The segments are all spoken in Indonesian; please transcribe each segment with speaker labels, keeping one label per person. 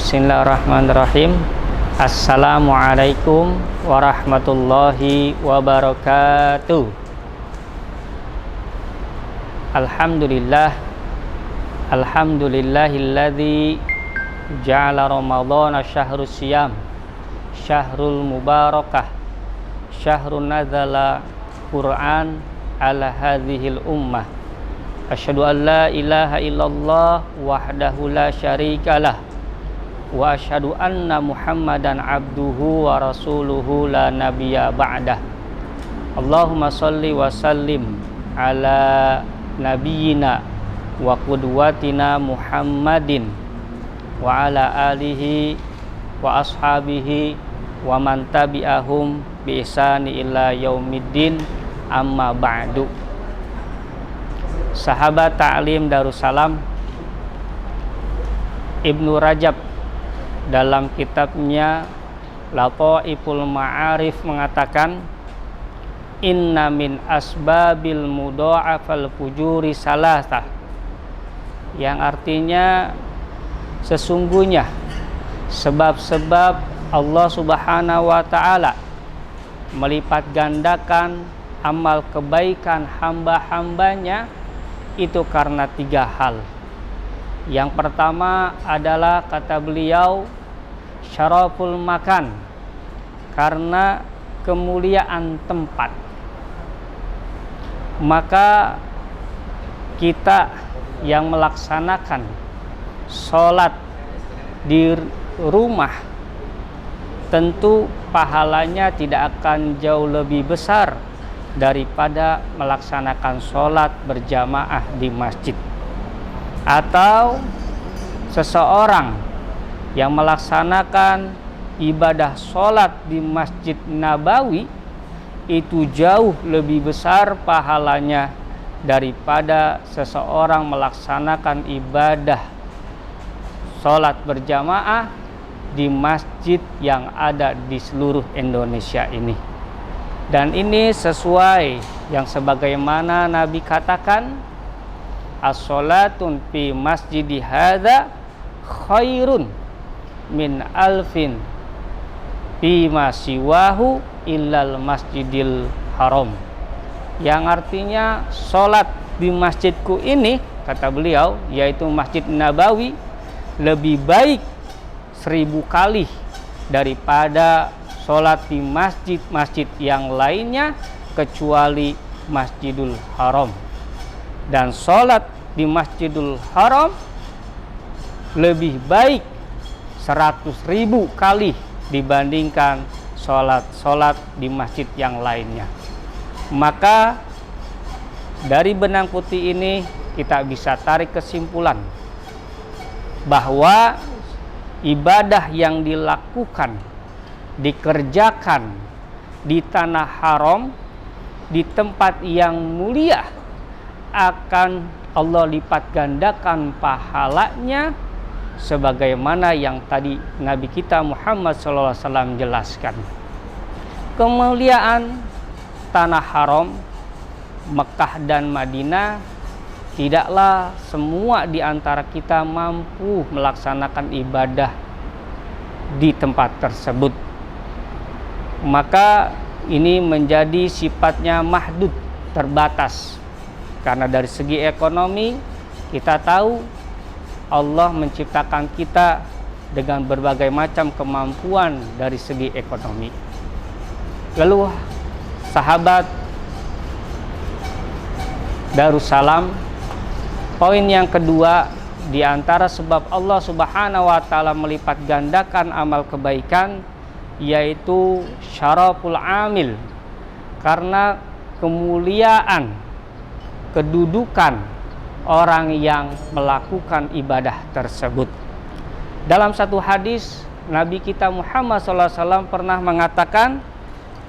Speaker 1: Bismillahirrahmanirrahim. Assalamualaikum warahmatullahi wabarakatuh. Alhamdulillahilladzi ja'ala ramadhana syahrus siyam, syahrul mubarakah, syahrun nazala Qur'an ala hadhil ummah. Asyhadu an la ilaha illallah wahdahu la syarikalah wa asyhadu anna Muhammadan abduhu wa rasuluhu la nabiyya ba'dah. Allahumma shalli wa sallim ala nabiyyina wa qudwatina Muhammadin wa ala alihi wa ashabihi wa man tabi'ahum bi ihsani ila yaumiddin, amma ba'du. Sahabat Ta'lim Darussalam, Ibnu Rajab dalam kitabnya Lataiful Ma'arif mengatakan, inna min asbabil mudha'afal fujuri salasah, yang artinya sesungguhnya sebab-sebab Allah Subhanahu wa ta'ala melipat gandakan amal kebaikan hamba-hambanya itu karena 3 hal. Yang pertama adalah, kata beliau, syaraful makan, karena kemuliaan tempat. Maka kita yang melaksanakan sholat di rumah tentu pahalanya tidak akan jauh lebih besar daripada melaksanakan sholat berjamaah di masjid. Atau seseorang yang melaksanakan ibadah sholat di Masjid Nabawi itu jauh lebih besar pahalanya daripada seseorang melaksanakan ibadah sholat berjamaah di masjid yang ada di seluruh Indonesia ini. Dan ini sesuai yang sebagaimana Nabi katakan, as-sholatun fi masjidi hadza khairun min alfin fi ma siwahu illal masjidil haram. Yang artinya sholat di masjidku ini, kata beliau, yaitu Masjid Nabawi, lebih baik 1000 kali daripada sholat di masjid-masjid yang lainnya kecuali Masjidul Haram. Dan sholat di Masjidul Haram lebih baik 100.000 kali dibandingkan sholat di masjid yang lainnya. Maka dari benang putih ini kita bisa tarik kesimpulan bahwa ibadah yang dilakukan, dikerjakan di tanah haram, di tempat yang mulia, akan Allah lipat gandakan pahalanya sebagaimana yang tadi Nabi kita Muhammad SAW jelaskan. Kemuliaan tanah haram Mekah dan Madinah, tidaklah semua di antara kita mampu melaksanakan ibadah di tempat tersebut. Maka ini menjadi sifatnya mahdud, terbatas. Karena dari segi ekonomi kita tahu Allah menciptakan kita dengan berbagai macam kemampuan dari segi ekonomi. Lalu sahabat Darussalam, poin yang kedua, di antara sebab Allah Subhanahu wa ta'ala melipat gandakan amal kebaikan, yaitu syaraful amil, karena kemuliaan kedudukan orang yang melakukan ibadah tersebut. Dalam satu hadis, Nabi kita Muhammad SAW pernah mengatakan,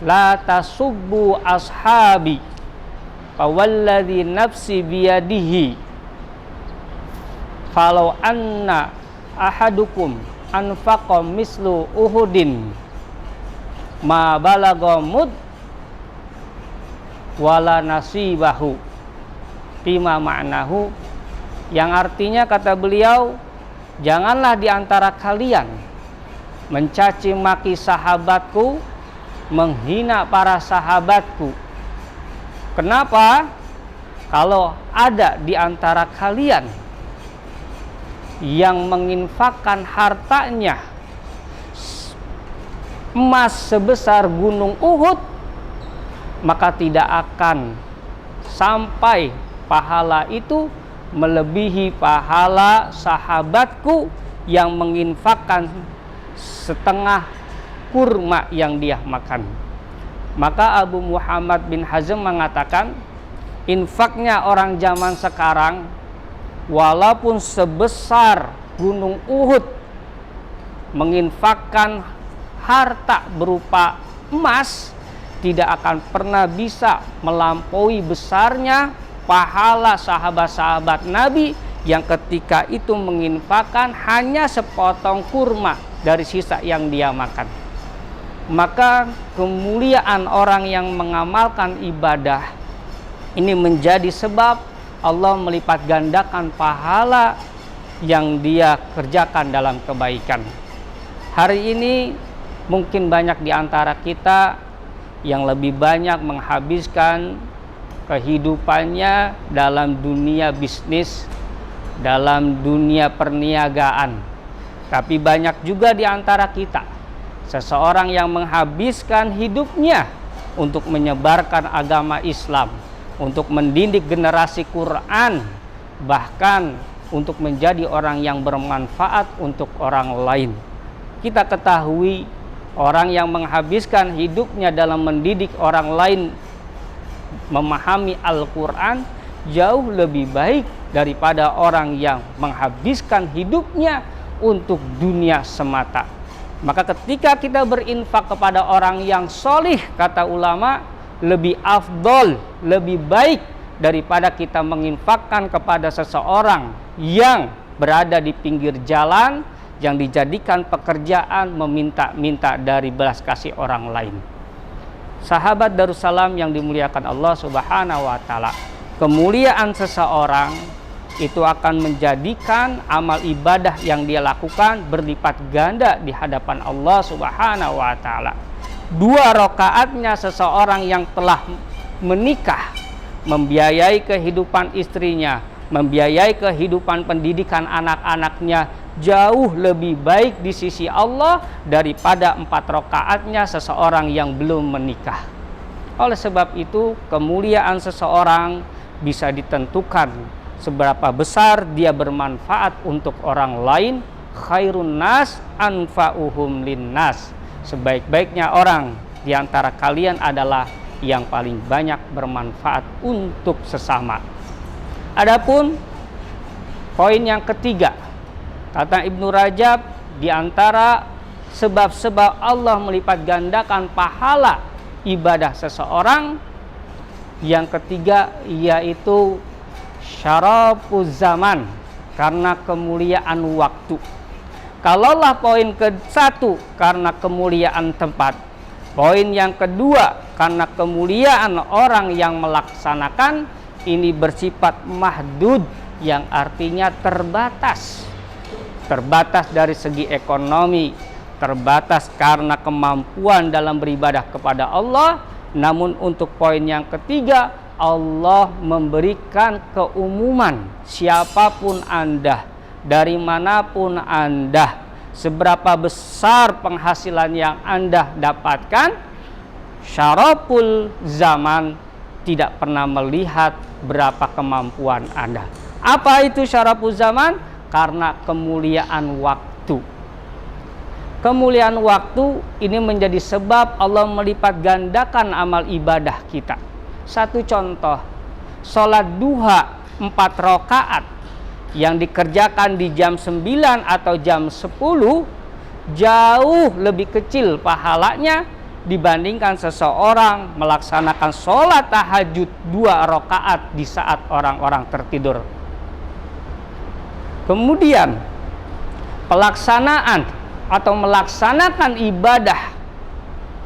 Speaker 1: la tasubbu ashabi fawalladhi nafsi biyadihi falau anna ahadukum anfaqa mislu uhudin ma balagha mud wala nasibahu, fima ma'nahu, yang artinya, kata beliau, janganlah di antara kalian mencaci maki sahabatku, menghina para sahabatku. Kenapa? Kalau ada di antara kalian yang menginfakkan hartanya emas sebesar gunung Uhud, maka tidak akan sampai pahala itu melebihi pahala sahabatku yang menginfakkan setengah kurma yang dia makan. Maka Abu Muhammad bin Hazm mengatakan, infaknya orang zaman sekarang walaupun sebesar gunung Uhud, menginfakkan harta berupa emas, tidak akan pernah bisa melampaui besarnya pahala sahabat-sahabat Nabi yang ketika itu menginfakkan hanya sepotong kurma dari sisa yang dia makan. Maka kemuliaan orang yang mengamalkan ibadah ini menjadi sebab Allah melipat gandakan pahala yang dia kerjakan dalam kebaikan. Hari ini mungkin banyak di antara kita yang lebih banyak menghabiskan kehidupannya dalam dunia bisnis, dalam dunia perniagaan. Tapi banyak juga di antara kita seseorang yang menghabiskan hidupnya untuk menyebarkan agama Islam, untuk mendidik generasi Quran, bahkan untuk menjadi orang yang bermanfaat untuk orang lain. Kita ketahui orang yang menghabiskan hidupnya dalam mendidik orang lain memahami Al-Quran jauh lebih baik daripada orang yang menghabiskan hidupnya untuk dunia semata. Maka ketika kita berinfak kepada orang yang solih, kata ulama, lebih afdol, lebih baik daripada kita menginfakkan kepada seseorang yang berada di pinggir jalan, yang dijadikan pekerjaan meminta-minta dari belas kasih orang lain. Sahabat Darussalam yang dimuliakan Allah Subhanahu wa Ta'ala, kemuliaan seseorang itu akan menjadikan amal ibadah yang dia lakukan berlipat ganda di hadapan Allah Subhanahu wa Ta'ala. 2 rakaatnya seseorang yang telah menikah, membiayai kehidupan istrinya, membiayai kehidupan pendidikan anak-anaknya, jauh lebih baik di sisi Allah daripada 4 rakaatnya seseorang yang belum menikah. Oleh sebab itu, kemuliaan seseorang bisa ditentukan seberapa besar dia bermanfaat untuk orang lain. Khairun nas anfa'uhum linnas. Sebaik-baiknya orang di antara kalian adalah yang paling banyak bermanfaat untuk sesama. Adapun poin yang ketiga, kata Ibnu Rajab, di antara sebab-sebab Allah melipat gandakan pahala ibadah seseorang, yang ketiga yaitu syarafuz zaman, karena kemuliaan waktu. Kalaulah poin ke-1 karena kemuliaan tempat, poin yang kedua karena kemuliaan orang yang melaksanakan, ini bersifat mahdud, yang artinya terbatas. Terbatas dari segi ekonomi, terbatas karena kemampuan dalam beribadah kepada Allah. Namun untuk poin yang ketiga, Allah memberikan keumuman, siapapun Anda, dari manapun Anda, seberapa besar penghasilan yang Anda dapatkan, syaraful zaman tidak pernah melihat berapa kemampuan Anda. Apa itu syaraful zaman? Karena kemuliaan waktu. Kemuliaan waktu ini menjadi sebab Allah melipat gandakan amal ibadah kita. Satu contoh, sholat duha 4 rakaat yang dikerjakan di jam 9 atau jam 10 jauh lebih kecil pahalanya dibandingkan seseorang melaksanakan sholat tahajud 2 rakaat di saat orang-orang tertidur. Kemudian pelaksanaan atau melaksanakan ibadah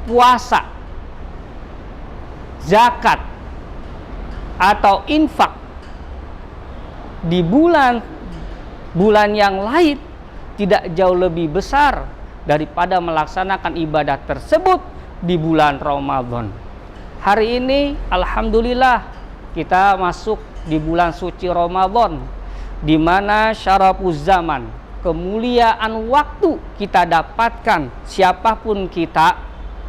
Speaker 1: puasa, zakat, atau infak di bulan yang lain tidak jauh lebih besar daripada melaksanakan ibadah tersebut di bulan Ramadan. Hari ini alhamdulillah kita masuk di bulan suci Ramadan, di mana syarafuz zaman, kemuliaan waktu kita dapatkan. Siapapun kita,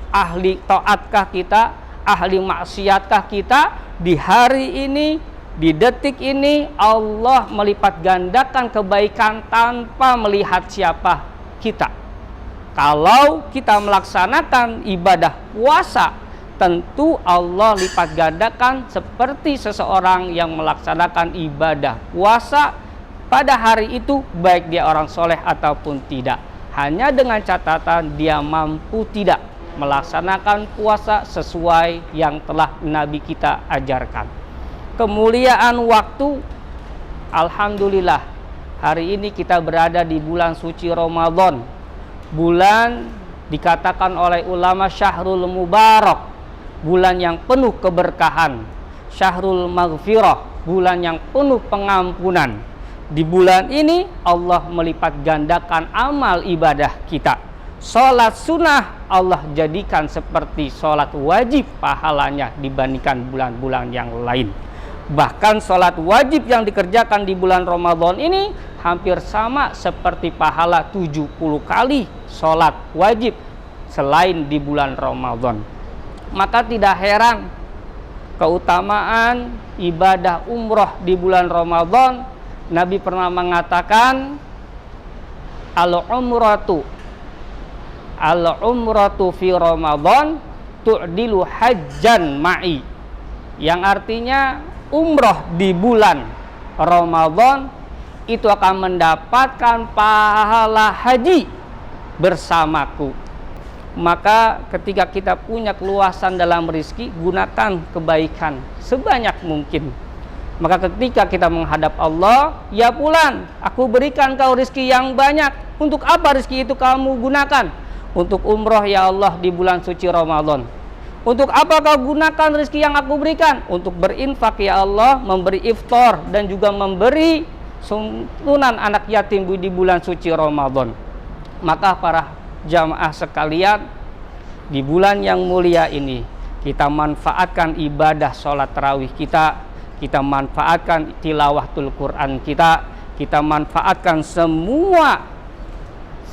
Speaker 1: ahli taatkah kita, ahli maksiatkah kita, di hari ini, di detik ini Allah melipat gandakan kebaikan tanpa melihat siapa kita. Kalau kita melaksanakan ibadah puasa, tentu Allah lipat gandakan seperti seseorang yang melaksanakan ibadah puasa pada hari itu, baik dia orang soleh ataupun tidak. Hanya dengan catatan dia mampu tidak melaksanakan puasa sesuai yang telah Nabi kita ajarkan. Kemuliaan waktu, alhamdulillah hari ini kita berada di bulan suci Ramadan. Bulan dikatakan oleh ulama Syahrul Mubarak, bulan yang penuh keberkahan. Syahrul Maghfirah, bulan yang penuh pengampunan. Di bulan ini Allah melipat gandakan amal ibadah kita. Sholat sunnah Allah jadikan seperti sholat wajib pahalanya dibandingkan bulan-bulan yang lain. Bahkan sholat wajib yang dikerjakan di bulan Ramadan ini hampir sama seperti pahala 70 kali sholat wajib selain di bulan Ramadan. Maka tidak heran keutamaan ibadah umroh di bulan Ramadan. Nabi pernah mengatakan, al-umratu fi Ramadan tu'dilu hajjan ma'i, yang artinya umroh di bulan Ramadan itu akan mendapatkan pahala haji bersamaku. Maka ketika kita punya keluasan dalam rezeki, gunakan kebaikan sebanyak mungkin. Maka ketika kita menghadap Allah, ya fulan, aku berikan kau rezeki yang banyak. Untuk apa rezeki itu kamu gunakan? Untuk umroh ya Allah di bulan suci Ramadan. Untuk apa kau gunakan rezeki yang aku berikan? Untuk berinfak ya Allah, memberi iftar dan juga memberi santunan anak yatim di bulan suci Ramadan. Maka para jamaah sekalian, di bulan yang mulia ini kita manfaatkan ibadah sholat tarawih kita manfaatkan tilawatul Quran kita manfaatkan semua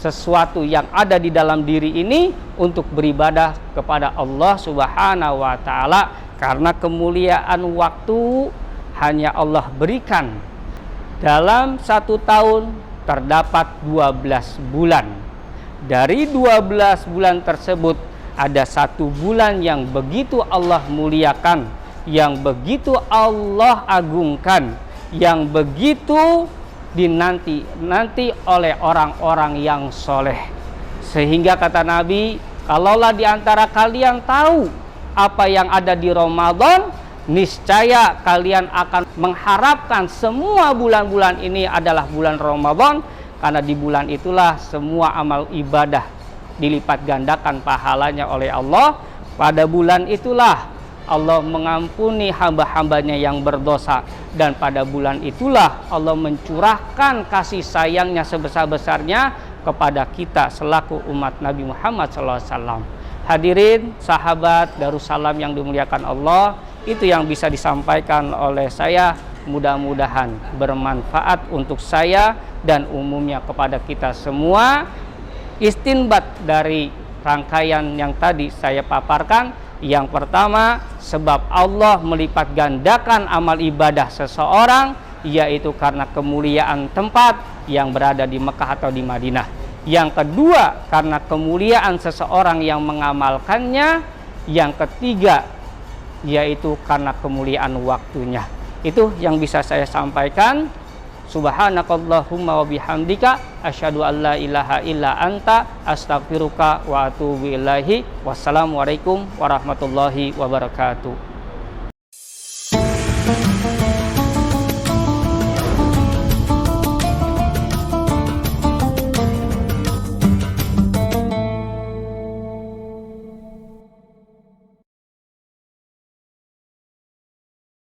Speaker 1: sesuatu yang ada di dalam diri ini untuk beribadah kepada Allah Subhanahu wa Ta'ala, karena kemuliaan waktu hanya Allah berikan. Dalam 1 tahun terdapat 12 bulan. Dari 12 bulan tersebut ada 1 bulan yang begitu Allah muliakan, yang begitu Allah agungkan, yang begitu dinanti oleh orang-orang yang soleh. Sehingga kata Nabi, kalaulah di antara kalian tahu apa yang ada di Ramadan, niscaya kalian akan mengharapkan semua bulan-bulan ini adalah bulan Ramadan, karena di bulan itulah semua amal ibadah dilipat gandakan pahalanya oleh Allah. Pada bulan itulah Allah mengampuni hamba-hambanya yang berdosa, dan pada bulan itulah Allah mencurahkan kasih sayangnya sebesar-besarnya kepada kita selaku umat Nabi Muhammad SAW. Hadirin sahabat Darussalam yang dimuliakan Allah, itu yang bisa disampaikan oleh saya. Mudah-mudahan bermanfaat untuk saya dan umumnya kepada kita semua. Istinbat dari rangkaian yang tadi saya paparkan, yang pertama, sebab Allah melipat gandakan amal ibadah seseorang, yaitu karena kemuliaan tempat yang berada di Mekah atau di Madinah. Yang kedua, karena kemuliaan seseorang yang mengamalkannya. Yang ketiga, yaitu karena kemuliaan waktunya. Itu yang bisa saya sampaikan. Subhanakallahumma wa bihamdika asyhadu an la ilaha illa anta astaghfiruka wa atubu ilaihi. Wassalamualaikum warahmatullahi wabarakatuh.